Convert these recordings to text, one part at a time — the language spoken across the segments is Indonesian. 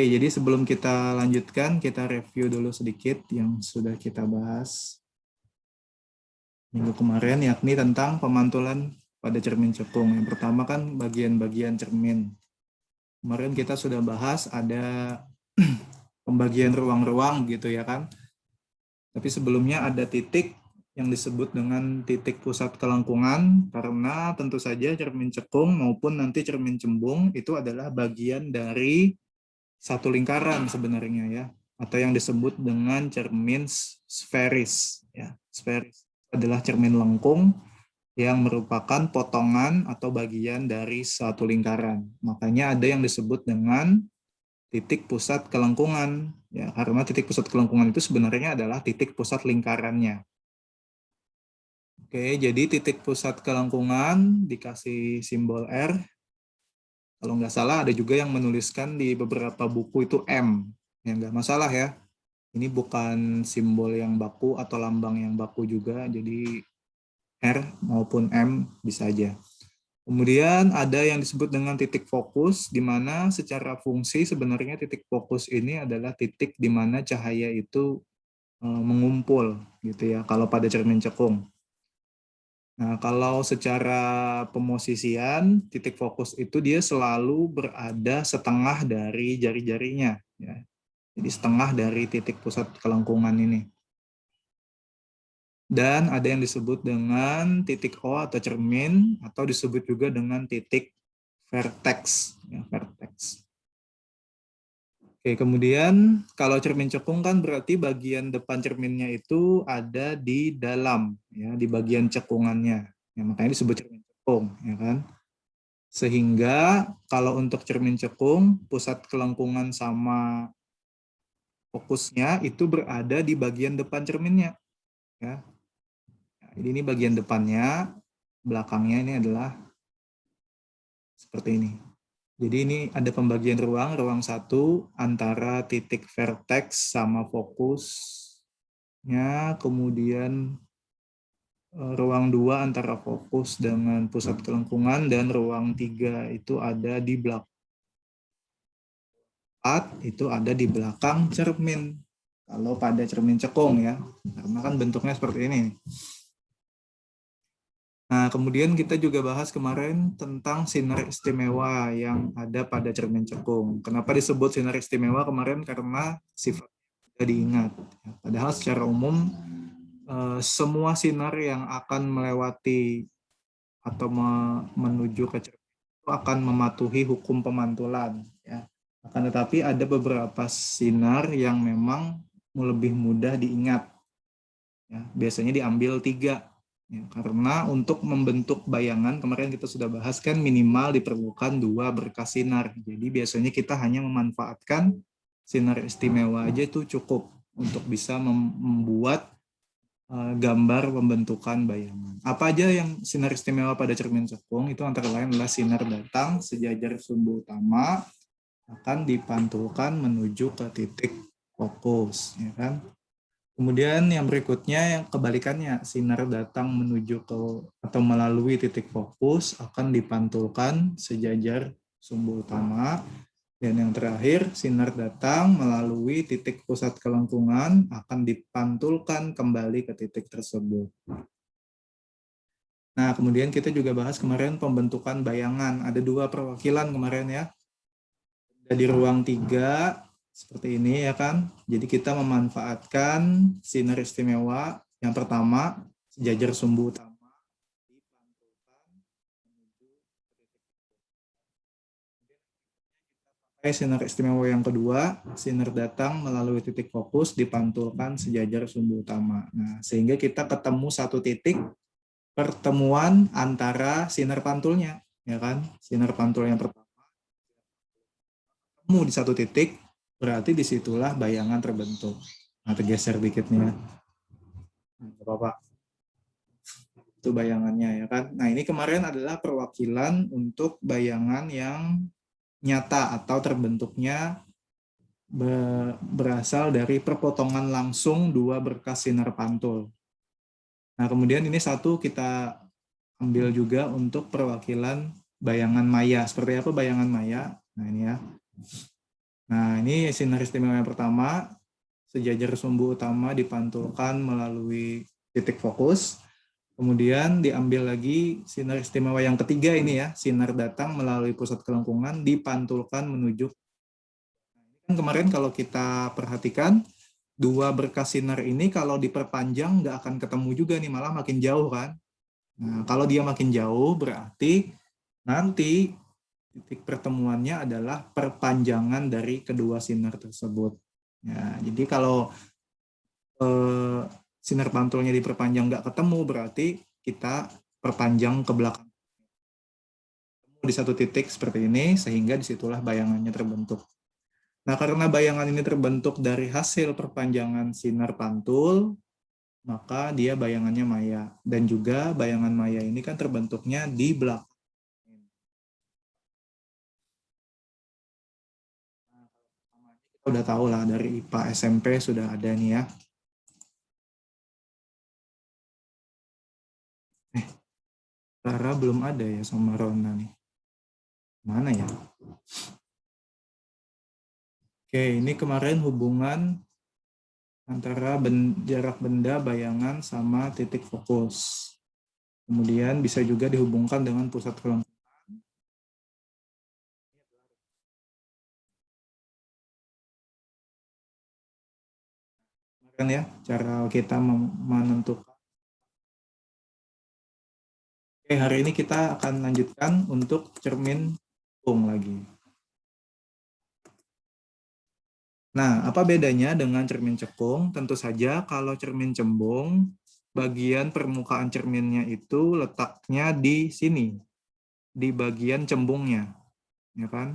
Oke, jadi sebelum kita lanjutkan, kita review dulu sedikit yang sudah kita bahas minggu kemarin, yakni tentang pemantulan pada cermin cekung. Yang pertama kan bagian-bagian cermin. Kemarin kita sudah bahas ada pembagian ruang-ruang gitu ya kan. Tapi sebelumnya ada titik yang disebut dengan titik pusat kelengkungan, karena tentu saja cermin cekung maupun nanti cermin cembung itu adalah bagian dari satu lingkaran sebenarnya ya, atau yang disebut dengan cermin sferis ya. Sferis adalah cermin lengkung yang merupakan potongan atau bagian dari satu lingkaran. Makanya ada yang disebut dengan titik pusat kelengkungan ya, karena titik pusat kelengkungan itu sebenarnya adalah titik pusat lingkarannya. Oke, jadi titik pusat kelengkungan dikasih simbol R. Kalau nggak salah ada juga yang menuliskan di beberapa buku itu M. Ya nggak masalah ya. Ini bukan simbol yang baku atau lambang yang baku juga, jadi R maupun M bisa aja. Kemudian ada yang disebut dengan titik fokus, di mana secara fungsi sebenarnya titik fokus ini adalah titik di mana cahaya itu mengumpul, gitu ya, kalau pada cermin cekung. Nah, kalau secara pemosisian, titik fokus itu dia selalu berada setengah dari jari-jarinya. Ya. Jadi setengah dari titik pusat kelengkungan ini. Dan ada yang disebut dengan titik O atau cermin, atau disebut juga dengan titik vertex. Ya, vertex. Oke, kemudian kalau cermin cekung kan berarti bagian depan cerminnya itu ada di dalam, ya, di bagian cekungannya. Ya, makanya disebut cermin cekung, ya kan? Sehingga kalau untuk cermin cekung, pusat kelengkungan sama fokusnya itu berada di bagian depan cerminnya. Ya. Jadi ini bagian depannya, belakangnya ini adalah seperti ini. Jadi ini ada pembagian ruang, ruang satu antara titik vertex sama fokusnya, kemudian ruang 2 antara fokus dengan pusat kelengkungan, dan ruang 3 itu ada di belakang. 4 itu ada di belakang cermin. Kalau pada cermin cekung ya, karena kan bentuknya seperti ini. Nah, kemudian kita juga bahas kemarin tentang sinar istimewa yang ada pada cermin cekung. Kenapa disebut sinar istimewa kemarin? Karena sifatnya tidak diingat. Padahal secara umum semua sinar yang akan melewati atau menuju ke cermin itu akan mematuhi hukum pemantulan. Ya. Akan tetapi ada beberapa sinar yang memang lebih mudah diingat. Ya, biasanya diambil 3. Ya, karena untuk membentuk bayangan, kemarin kita sudah bahas kan minimal diperlukan 2 berkas sinar. Jadi biasanya kita hanya memanfaatkan sinar istimewa aja itu cukup untuk bisa membuat gambar pembentukan bayangan. Apa aja yang sinar istimewa pada cermin cekung itu antara lain adalah sinar datang sejajar sumbu utama akan dipantulkan menuju ke titik fokus, ya kan? Kemudian yang berikutnya yang kebalikannya, sinar datang menuju ke atau melalui titik fokus akan dipantulkan sejajar sumbu utama. Dan yang terakhir, sinar datang melalui titik pusat kelengkungan akan dipantulkan kembali ke titik tersebut. Nah, kemudian kita juga bahas kemarin pembentukan bayangan. Ada 2 perwakilan kemarin ya. Ada di ruang 3, seperti ini ya kan. Jadi kita memanfaatkan sinar istimewa yang pertama sejajar sumbu utama dipantulkan menuju sinar istimewa yang kedua, sinar datang melalui titik fokus dipantulkan sejajar sumbu utama. Nah, sehingga kita ketemu satu titik pertemuan antara sinar pantulnya, ya kan? Sinar pantul yang pertama ketemu di satu titik, berarti disitulah bayangan terbentuk. Nah, tergeser dikit nih ya. Nah, apa-apa. Itu bayangannya ya kan. Nah, ini kemarin adalah perwakilan untuk bayangan yang nyata atau terbentuknya berasal dari perpotongan langsung 2 berkas sinar pantul. Nah, kemudian ini satu kita ambil juga untuk perwakilan bayangan maya. Seperti apa bayangan maya? Nah, ini ya. Nah, ini sinar istimewa yang pertama, sejajar sumbu utama dipantulkan melalui titik fokus. Kemudian diambil lagi sinar istimewa yang ketiga ini ya, sinar datang melalui pusat kelengkungan dipantulkan menuju. Kan kemarin kalau kita perhatikan, dua berkas sinar ini kalau diperpanjang nggak akan ketemu juga nih, malah makin jauh kan. Nah, kalau dia makin jauh berarti nanti titik pertemuannya adalah perpanjangan dari kedua sinar tersebut. Ya, jadi kalau eh, sinar pantulnya diperpanjang nggak ketemu, berarti kita perpanjang ke belakang di satu titik seperti ini, sehingga disitulah bayangannya terbentuk. Nah, karena bayangan ini terbentuk dari hasil perpanjangan sinar pantul, maka dia bayangannya maya. Dan juga bayangan maya ini kan terbentuknya di belakang. Kita udah tahu lah dari IPA SMP sudah ada nih ya. Rara belum ada ya sama Rona nih. Mana ya? Oke, ini kemarin hubungan antara jarak benda, bayangan, sama titik fokus. Kemudian bisa juga dihubungkan dengan pusat kelengkungan. Kan ya, cara kita menentukan. Oke, hari ini kita akan lanjutkan untuk cermin cembung lagi. Nah, apa bedanya dengan cermin cekung? Tentu saja kalau cermin cembung, bagian permukaan cerminnya itu letaknya di sini, di bagian cembungnya, ya kan?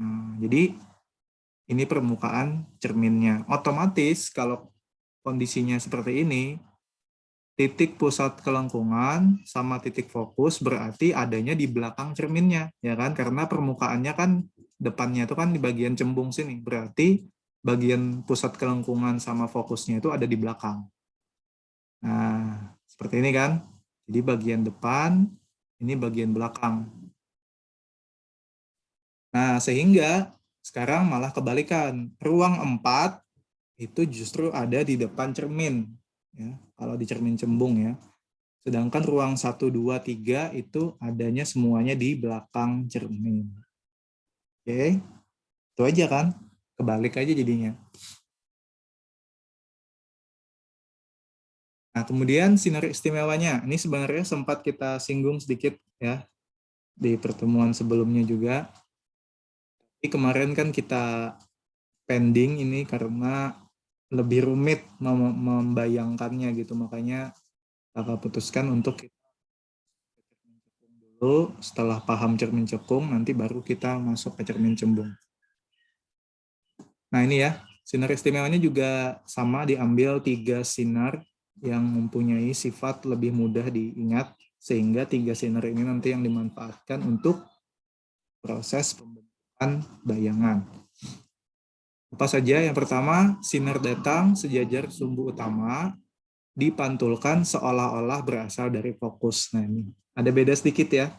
Nah, jadi ini permukaan cerminnya. Otomatis kalau kondisinya seperti ini, titik pusat kelengkungan sama titik fokus berarti adanya di belakang cerminnya, ya kan? Karena permukaannya kan depannya itu kan di bagian cembung sini, berarti bagian pusat kelengkungan sama fokusnya itu ada di belakang. Nah, seperti ini kan? Jadi bagian depan, ini bagian belakang. Nah, sehingga sekarang malah kebalikan. Ruang 4 itu justru ada di depan cermin, ya, kalau di cermin cembung ya. Sedangkan ruang 1, 2, 3 itu adanya semuanya di belakang cermin. Oke, itu aja kan? Kebalik aja jadinya. Nah, kemudian sinar istimewanya. Ini sebenarnya sempat kita singgung sedikit ya di pertemuan sebelumnya juga. Tapi kemarin kan kita pending ini karena lebih rumit membayangkannya gitu. Makanya kakak putuskan untuk dulu, setelah paham cermin cekung, nanti baru kita masuk ke cermin cembung. Nah ini ya, sinar istimewanya juga sama, diambil 3 sinar yang mempunyai sifat lebih mudah diingat, sehingga 3 sinar ini nanti yang dimanfaatkan untuk proses pembentukan bayangan. Apa saja? Yang pertama, sinar datang sejajar sumbu utama dipantulkan seolah-olah berasal dari fokus. Nah ini ada beda sedikit ya.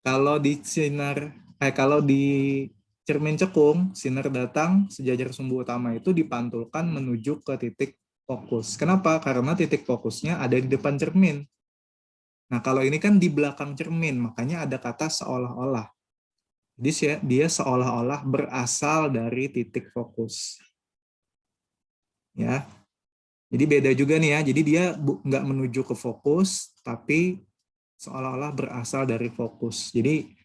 Kalau di kalau di cermin cekung, sinar datang sejajar sumbu utama itu dipantulkan menuju ke titik fokus. Kenapa? Karena titik fokusnya ada di depan cermin. Nah, kalau ini kan di belakang cermin, makanya ada kata seolah-olah. Jadi dia seolah-olah berasal dari titik fokus. Ya, jadi beda juga nih ya. Jadi dia nggak menuju ke fokus, tapi seolah-olah berasal dari fokus. Jadi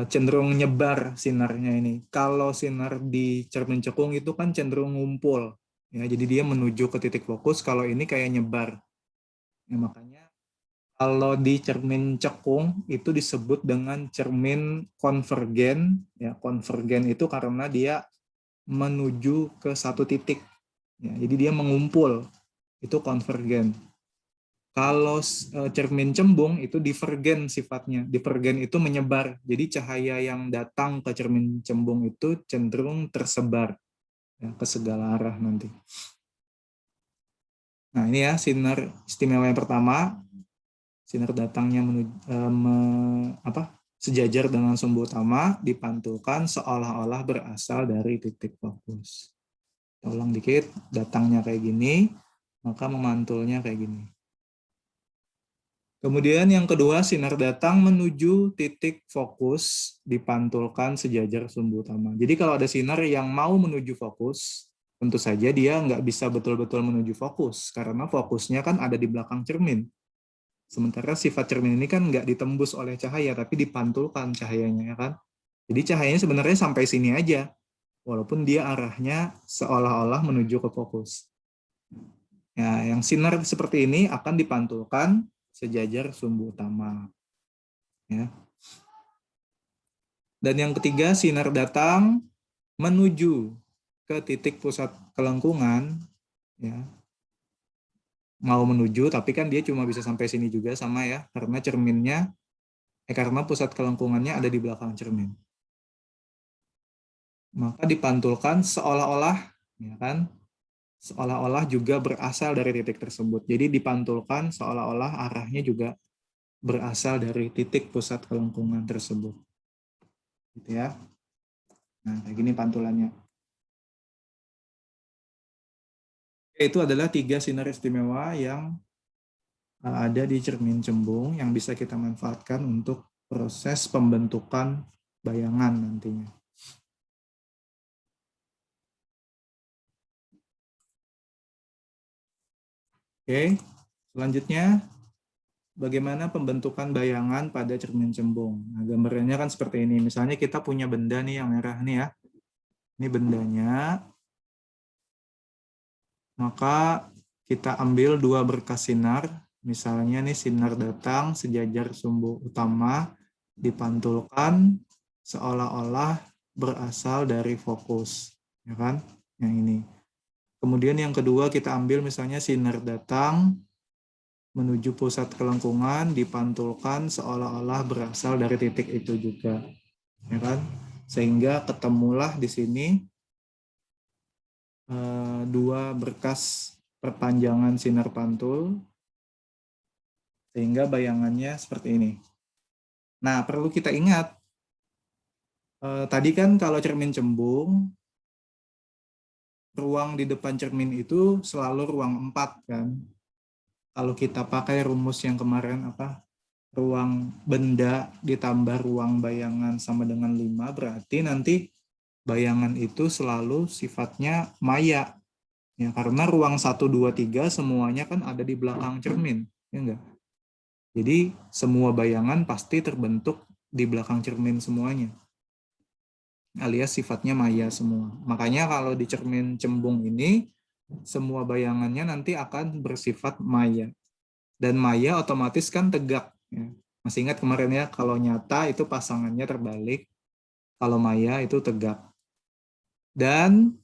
cenderung nyebar sinarnya ini. Kalau sinar di cermin cekung itu kan cenderung ngumpul, ya. Jadi dia menuju ke titik fokus. Kalau ini kayak nyebar. Ya, makanya kalau di cermin cekung itu disebut dengan cermin konvergen. Ya, konvergen itu karena dia menuju ke satu titik. Ya, jadi dia mengumpul. Itu konvergen. Kalau cermin cembung itu divergen sifatnya. Divergen itu menyebar. Jadi cahaya yang datang ke cermin cembung itu cenderung tersebar ya, ke segala arah nanti. Nah ini ya sinar istimewa yang pertama. Sinar datangnya sejajar dengan sumbu utama, dipantulkan seolah-olah berasal dari titik fokus. Tolong dikit, datangnya kayak gini, maka memantulnya kayak gini. Kemudian yang kedua, sinar datang menuju titik fokus dipantulkan sejajar sumbu utama. Jadi kalau ada sinar yang mau menuju fokus, tentu saja dia nggak bisa betul-betul menuju fokus, karena fokusnya kan ada di belakang cermin. Sementara sifat cermin ini kan nggak ditembus oleh cahaya, tapi dipantulkan cahayanya, ya kan? Jadi cahayanya sebenarnya sampai sini aja, walaupun dia arahnya seolah-olah menuju ke fokus. Ya, yang sinar seperti ini akan dipantulkan sejajar sumbu utama. Ya. Dan yang ketiga, sinar datang menuju ke titik pusat kelengkungan. Ya. Mau menuju, tapi kan dia cuma bisa sampai sini juga sama ya, karena cerminnya, karena pusat kelengkungannya ada di belakang cermin. Maka dipantulkan seolah-olah, ya kan? Seolah-olah juga berasal dari titik tersebut. Jadi dipantulkan seolah-olah arahnya juga berasal dari titik pusat kelengkungan tersebut. Gitu ya. Nah, kayak gini pantulannya. Itu adalah 3 sinar istimewa yang ada di cermin cembung yang bisa kita manfaatkan untuk proses pembentukan bayangan nantinya. Oke, selanjutnya bagaimana pembentukan bayangan pada cermin cembung. Nah, gambarnya kan seperti ini. Misalnya kita punya benda nih yang merah nih ya. Ini bendanya. Maka kita ambil 2 berkas sinar. Misalnya nih sinar datang sejajar sumbu utama dipantulkan seolah-olah berasal dari fokus, ya kan? Yang ini. Kemudian yang kedua kita ambil misalnya sinar datang menuju pusat kelengkungan dipantulkan seolah-olah berasal dari titik itu juga, ya kan? Sehingga ketemulah di sini 2 berkas perpanjangan sinar pantul sehingga bayangannya seperti ini. Nah, perlu kita ingat tadi kan kalau cermin cembung ruang di depan cermin itu selalu ruang 4 kan. Kalau kita pakai rumus yang kemarin apa? Ruang benda ditambah ruang bayangan sama dengan 5, berarti nanti bayangan itu selalu sifatnya maya. Ya, karena ruang 1, 2, 3 semuanya kan ada di belakang cermin. Ya enggak? Jadi semua bayangan pasti terbentuk di belakang cermin semuanya. Alias sifatnya maya semua. Makanya kalau di cermin cembung ini, semua bayangannya nanti akan bersifat maya. Dan maya otomatis kan tegak. Ya. Masih ingat kemarin ya, kalau nyata itu pasangannya terbalik, kalau maya itu tegak. Dan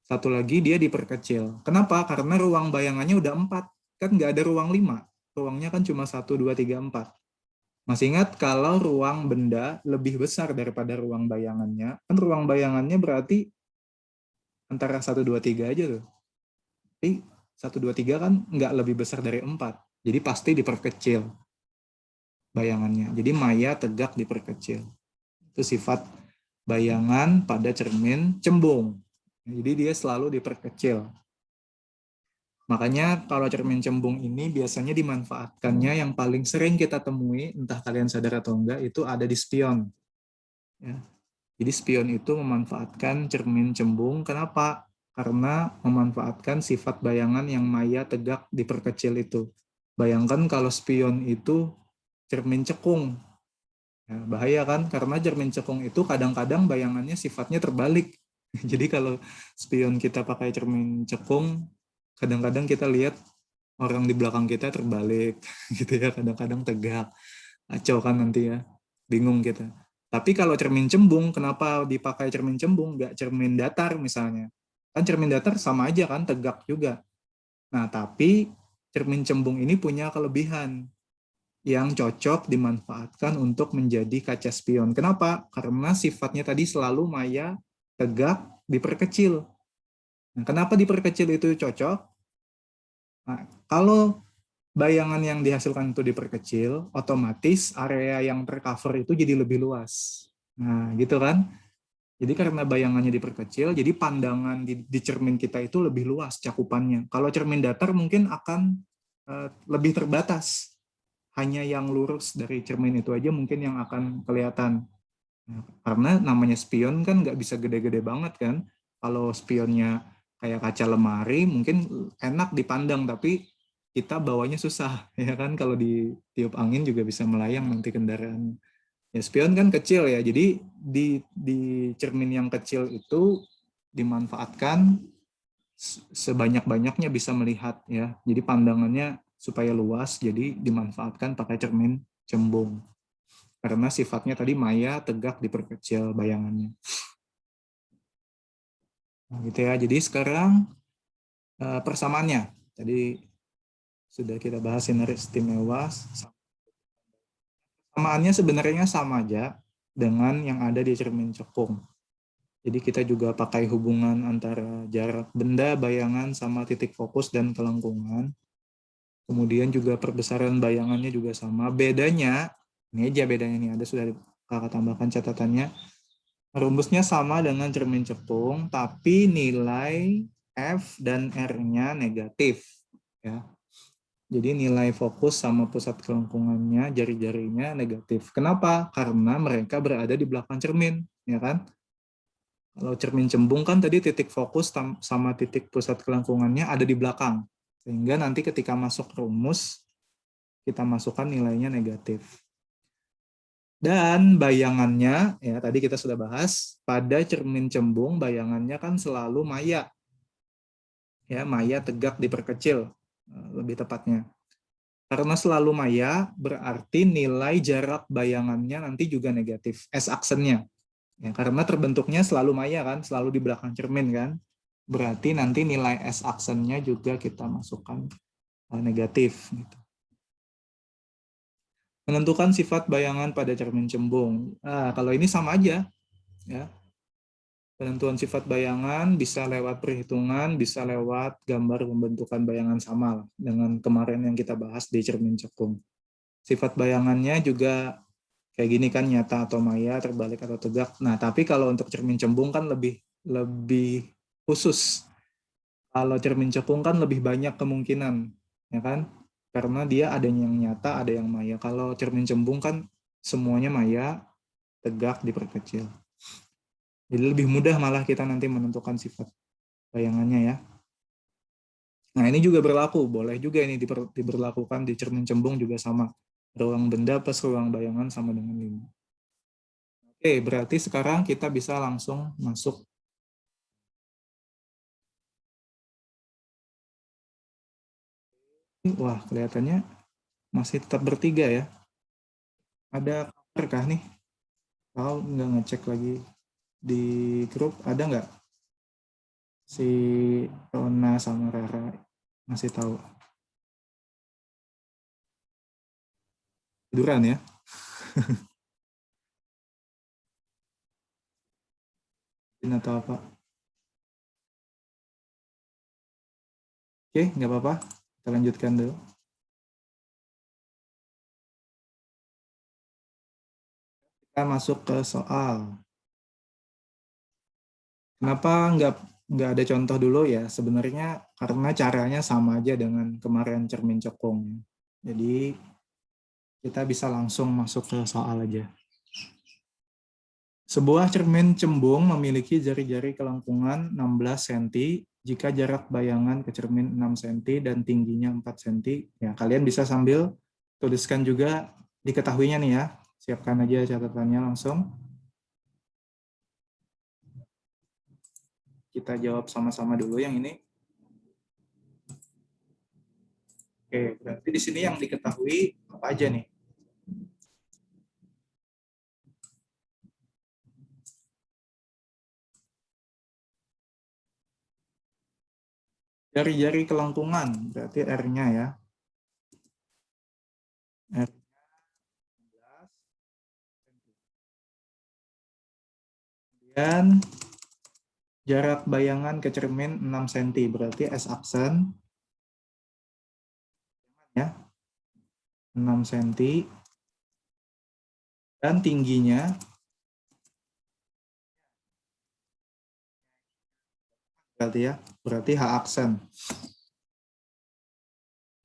satu lagi dia diperkecil. Kenapa? Karena ruang bayangannya udah 4. Kan nggak ada ruang 5. Ruangnya kan cuma 1, 2, 3, 4. Masih ingat kalau ruang benda lebih besar daripada ruang bayangannya, kan ruang bayangannya berarti antara 1, 2, 3 aja tuh. Tapi 1, 2, 3 kan nggak lebih besar dari 4. Jadi pasti diperkecil bayangannya. Jadi maya tegak diperkecil. Itu sifat bayangan pada cermin cembung. Jadi dia selalu diperkecil. Makanya kalau cermin cembung ini biasanya dimanfaatkannya yang paling sering kita temui, entah kalian sadar atau enggak, itu ada di spion. Ya. Jadi spion itu memanfaatkan cermin cembung. Kenapa? Karena memanfaatkan sifat bayangan yang maya tegak diperkecil itu. Bayangkan kalau spion itu cermin cekung. Ya, bahaya kan? Karena cermin cekung itu kadang-kadang bayangannya sifatnya terbalik. Jadi kalau spion kita pakai cermin cekung, kadang-kadang kita lihat orang di belakang kita terbalik, gitu ya. Kadang-kadang tegak, kacau kan nanti ya, bingung kita. Tapi kalau cermin cembung, kenapa dipakai cermin cembung, nggak cermin datar misalnya? Kan cermin datar sama aja kan, tegak juga. Nah, tapi cermin cembung ini punya kelebihan yang cocok dimanfaatkan untuk menjadi kaca spion. Kenapa? Karena sifatnya tadi selalu maya, tegak, diperkecil. Nah, kenapa diperkecil itu cocok? Nah, kalau bayangan yang dihasilkan itu diperkecil, otomatis area yang tercover itu jadi lebih luas. Nah, gitu kan? Jadi karena bayangannya diperkecil, jadi pandangan di cermin kita itu lebih luas cakupannya. Kalau cermin datar mungkin akan lebih terbatas. Hanya yang lurus dari cermin itu aja mungkin yang akan kelihatan. Nah, karena namanya spion kan nggak bisa gede-gede banget kan. Kalau spionnya kayak kaca lemari mungkin enak dipandang, tapi kita bawanya susah ya kan. Kalau ditiup angin juga bisa melayang nanti kendaraan. Ya, spion kan kecil ya, jadi di cermin yang kecil itu dimanfaatkan sebanyak-banyaknya bisa melihat ya. Jadi pandangannya supaya luas, jadi dimanfaatkan pakai cermin cembung. Karena sifatnya tadi maya, tegak, diperkecil bayangannya. Nah, gitu ya. Jadi sekarang persamaannya. Tadi sudah kita bahas sinar istimewa. Samaannya sebenarnya sama aja dengan yang ada di cermin cekung. Jadi kita juga pakai hubungan antara jarak benda, bayangan, sama titik fokus dan kelengkungan. Kemudian juga perbesaran bayangannya juga sama. Bedanya, ini aja bedanya nih, ada sudah kakak tambahkan catatannya. Rumusnya sama dengan cermin cekung, tapi nilai F dan R-nya negatif. Ya. Jadi nilai fokus sama pusat kelengkungannya, jari-jarinya negatif. Kenapa? Karena mereka berada di belakang cermin, ya kan? Kalau cermin cembung kan tadi titik fokus sama titik pusat kelengkungannya ada di belakang. Sehingga nanti ketika masuk rumus, kita masukkan nilainya negatif. Dan bayangannya, ya tadi kita sudah bahas, pada cermin cembung bayangannya kan selalu maya. Ya, maya tegak diperkecil, lebih tepatnya. Karena selalu maya, berarti nilai jarak bayangannya nanti juga negatif, S-aksennya. Ya, karena terbentuknya selalu maya kan, selalu di belakang cermin kan. Berarti nanti nilai S-aksennya juga kita masukkan negatif. Gitu. Menentukan sifat bayangan pada cermin cembung. Nah, kalau ini sama aja. Ya. Penentuan sifat bayangan bisa lewat perhitungan, bisa lewat gambar pembentukan bayangan sama dengan kemarin yang kita bahas di cermin cekung. Sifat bayangannya juga kayak gini kan, nyata atau maya, terbalik atau tegak. Nah, tapi kalau untuk cermin cembung kan lebih khusus. Kalau cermin cekung kan lebih banyak kemungkinan, ya kan? Karena dia ada yang nyata, ada yang maya. Kalau cermin cembung kan semuanya maya, tegak, diperkecil. Jadi lebih mudah malah kita nanti menentukan sifat bayangannya ya. Nah, ini juga berlaku, boleh juga ini diberlakukan di cermin cembung juga sama. Ruang benda plus ruang bayangan sama dengan 5. Oke, berarti sekarang kita bisa langsung masuk. Wah, kelihatannya masih tetap bertiga ya. Ada cover kah nih? Kalau nggak ngecek lagi di grup, ada nggak si Rona sama Rara masih tahu? Tiduran ya? Ini atau apa? Oke, nggak apa-apa. Kita lanjutkan dulu. Kita masuk ke soal. Kenapa nggak ada contoh dulu ya? Sebenarnya karena caranya sama aja dengan kemarin cermin cekung. Jadi kita bisa langsung masuk ke soal aja. Sebuah cermin cembung memiliki jari-jari kelengkungan 16 cm jika jarak bayangan ke cermin 6 cm dan tingginya 4 cm. Ya, kalian bisa sambil tuliskan juga diketahuinya nih ya. Siapkan aja catatannya langsung. Kita jawab sama-sama dulu yang ini. Oke, berarti di sini yang diketahui apa aja nih? Jari-jari kelengkungan, berarti R-nya ya. R. Dan jarak bayangan ke cermin 6 cm, berarti S aksen. Ya. 6 cm. Dan tingginya berarti H aksen.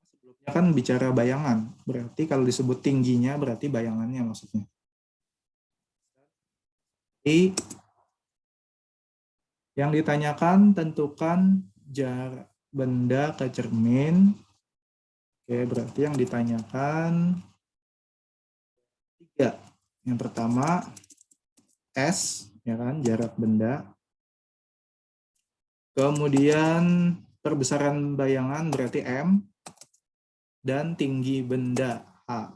Sebelumnya kan bicara bayangan, berarti kalau disebut tingginya berarti bayangannya maksudnya. Jadi yang ditanyakan tentukan jarak benda ke cermin. Oke, berarti yang ditanyakan 3. Yang pertama S, ya kan, jarak benda. Kemudian perbesaran bayangan berarti M, dan tinggi benda H,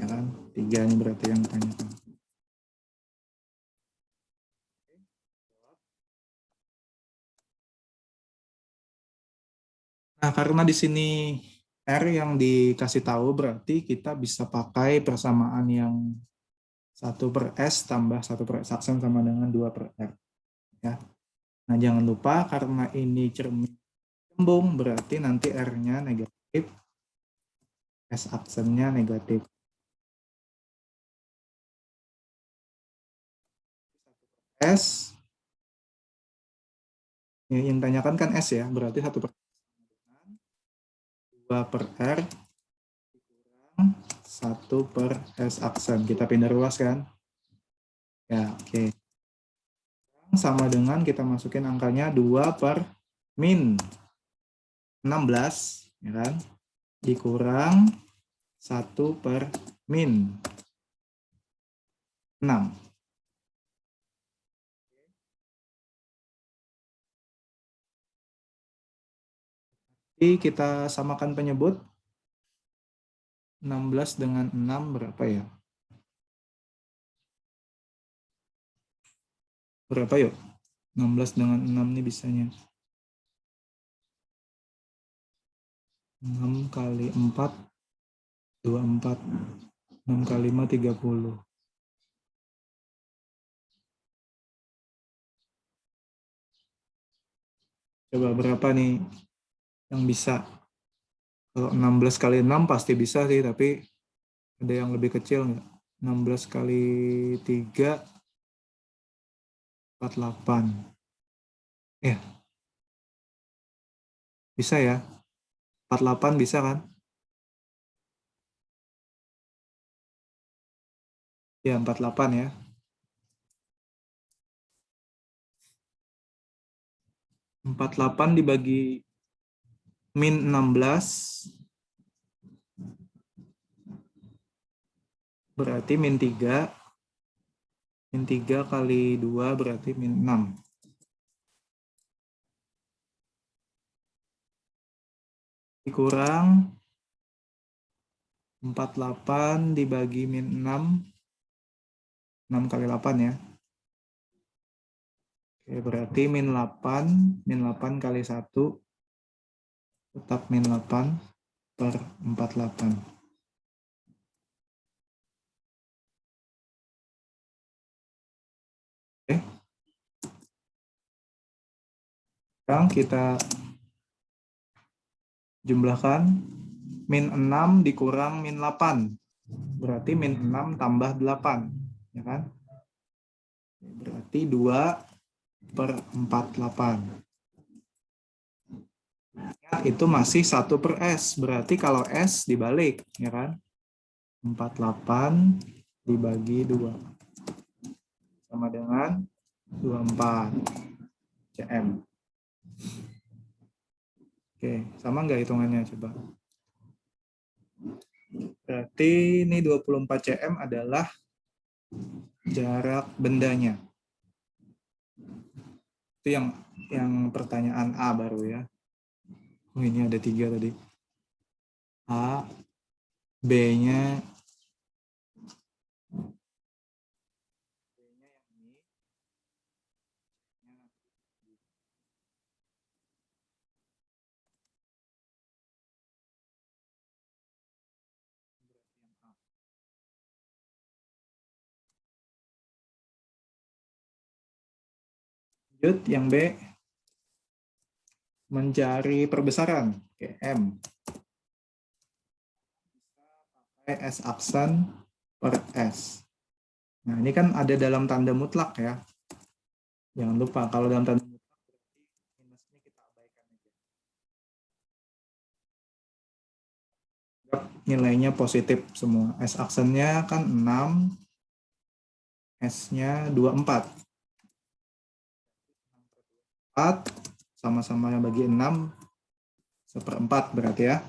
ya kan. 3 ini berarti yang ditanyakan. Nah, karena di sini R yang dikasih tahu, berarti kita bisa pakai persamaan yang 1/S tambah 1/S aksen sama dengan 2/R. Ya. Nah, jangan lupa karena ini cermin cembung, berarti nanti R-nya negatif, S aksennya negatif. S, yang tanyakan kan S ya, berarti 1/2/R dikurang 1/S aksen. Kita pindah ruas kan? Ya, oke. Sama dengan kita masukin angkanya 2/min 16, ya kan? Dikurang 1/min 6. Jadi kita samakan penyebut. 16 dengan 6 berapa ya? Berapa yuk? 16 dengan 6 ini bisanya. 6 kali 4, 24. 6 kali 5, 30. Coba berapa nih yang bisa? Kalau 16 kali 6 pasti bisa sih, tapi ada yang lebih kecil nggak? 16 kali 3, 48. Ya, bisa ya? 48 bisa kan? Ya, 48 ya. 48 dibagi min 16 berarti min 3. Min 3 kali 2 berarti min 6. Dikurang 48 dibagi min 6. 6 kali 8 ya. Oke, berarti min 8. Min 8 kali 1 tetap min 8/48. Oke. Sekarang kita jumlahkan. Min 6 dikurang min 8. Berarti min 6 tambah 8. Ya kan? Berarti 2/48. Itu masih 1/S. Berarti kalau S dibalik, ya kan? 48 dibagi 2. Sama dengan 24 cm. Oke, sama nggak hitungannya coba? Berarti ini 24 cm adalah jarak bendanya. Itu yang pertanyaan A baru ya. Oh, ini ada 3 tadi. A, B-nya lanjut yang B mencari perbesaran. Oke, M. S aksen per S. Nah, ini kan ada dalam tanda mutlak ya. Jangan lupa, kalau dalam tanda mutlak berarti minusnya kita abaikan aja. Nilainya positif semua. S aksennya kan 6, S-nya 24. 4 sama-sama bagi 6, 1/4 berarti ya.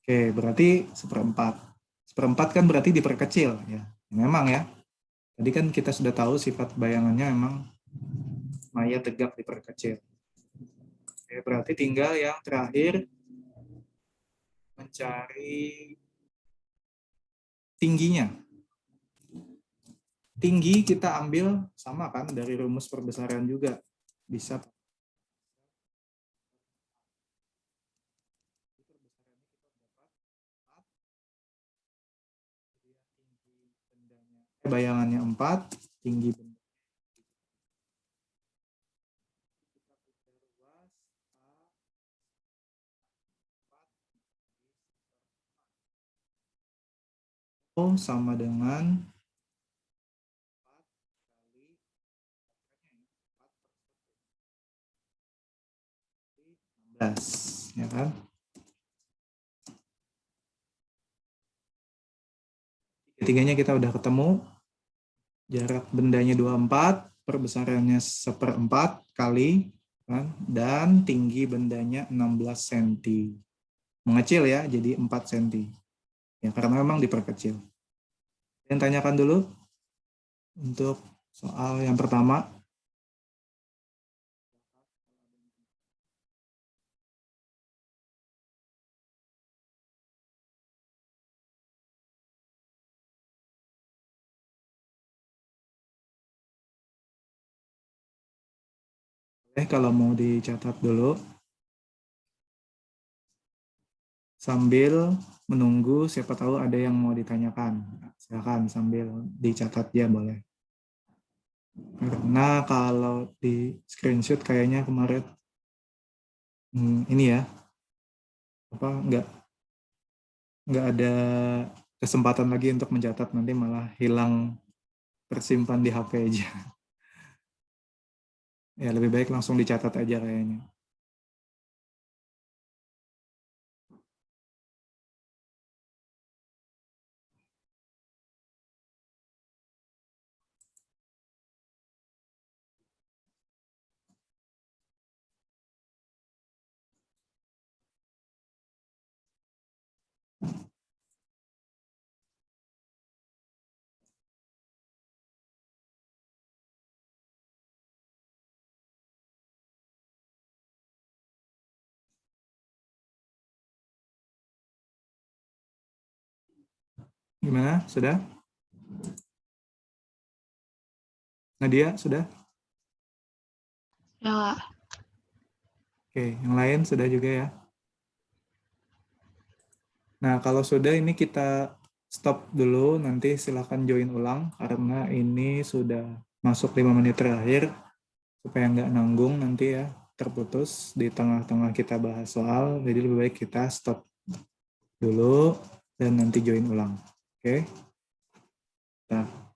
Oke, berarti 1/4. 1/4 kan berarti diperkecil ya. Memang ya. Tadi kan kita sudah tahu sifat bayangannya memang maya tegak diperkecil. Oke, berarti tinggal yang terakhir mencari tingginya. Tinggi kita ambil sama kan dari rumus perbesaran juga. Bisa bayangannya 4, tinggi benda. O sama dengan 16, ya kan? Tiganya kita udah ketemu. Jarak bendanya 24, perbesarannya 1/4 kali, kan? Dan tinggi bendanya 16 cm. Mengecil ya, jadi 4 cm. Ya, karena memang diperkecil. Yang tanyakan dulu untuk soal yang pertama. Kalau mau dicatat dulu, sambil menunggu siapa tahu ada yang mau ditanyakan. Silakan sambil dicatat ya boleh. Karena kalau di screenshot kayaknya kemarin ini ya apa nggak ada kesempatan lagi untuk mencatat, nanti malah hilang tersimpan di HP aja. Ya lebih baik langsung dicatat aja kayaknya. Gimana? Sudah? Nadia, sudah? Ya. Oke, yang lain sudah juga ya? Nah, kalau sudah ini kita stop dulu, nanti silahkan join ulang, karena ini sudah masuk 5 menit terakhir, supaya nggak nanggung nanti ya, terputus di tengah-tengah kita bahas soal, jadi lebih baik kita stop dulu, dan nanti join ulang. Oke? Nah.